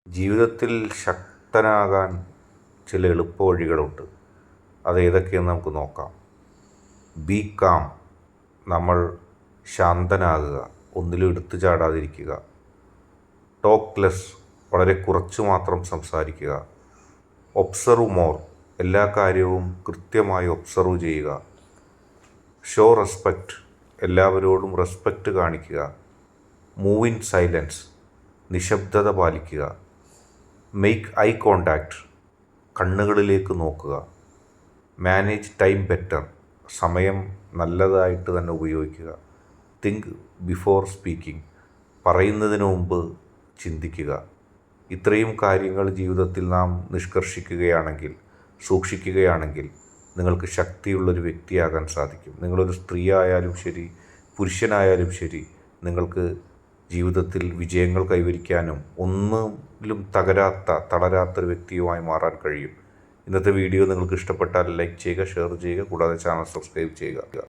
ജീവിതത്തിൽ ശക്തനാകാൻ ചില എളുപ്പവഴികളുണ്ട്. അതേതൊക്കെയെന്ന് നമുക്ക് നോക്കാം. ബി കാം, നമ്മൾ ശാന്തനാകുക, ഒന്നിലും എടുത്തു ചാടാതിരിക്കുക. ടോക്ക് ലെസ്, വളരെ കുറച്ച് മാത്രം സംസാരിക്കുക. ഒബ്സർവ് മോർ, എല്ലാ കാര്യവും കൃത്യമായി ഒബ്സർവ് ചെയ്യുക. ഷോ റെസ്പെക്റ്റ്, എല്ലാവരോടും റെസ്പെക്റ്റ് കാണിക്കുക. മൂവ് ഇൻ സൈലൻസ്, നിശബ്ദത പാലിക്കുക. മേക്ക് ഐ കോണ്ടാക്റ്റ്, കണ്ണുകളിലേക്ക് നോക്കുക. മാനേജ് ടൈം ബെറ്റർ, സമയം നല്ലതായിട്ട് തന്നെ ഉപയോഗിക്കുക. തിങ്ക് ബിഫോർ സ്പീക്കിംഗ്, പറയുന്നതിന് മുമ്പ് ചിന്തിക്കുക. ഇത്രയും കാര്യങ്ങൾ ജീവിതത്തിൽ നാം നിഷ്കർഷിക്കുകയാണെങ്കിൽ, സൂക്ഷിക്കുകയാണെങ്കിൽ നിങ്ങൾക്ക് ശക്തിയുള്ളൊരു വ്യക്തിയാകാൻ സാധിക്കും. നിങ്ങളൊരു സ്ത്രീ ആയാലും ശരി, പുരുഷനായാലും ശരി, നിങ്ങൾക്ക് ജീവിതത്തിൽ വിജയങ്ങൾ കൈവരിക്കാനും ഒന്നിലും തളരാത്തൊരു വ്യക്തിയുമായി മാറാൻ കഴിയും. ഇന്നത്തെ വീഡിയോ നിങ്ങൾക്ക് ഇഷ്ടപ്പെട്ടാൽ ലൈക്ക് ചെയ്യുക, ഷെയർ ചെയ്യുക, കൂടാതെ ചാനൽ സബ്സ്ക്രൈബ് ചെയ്യുക.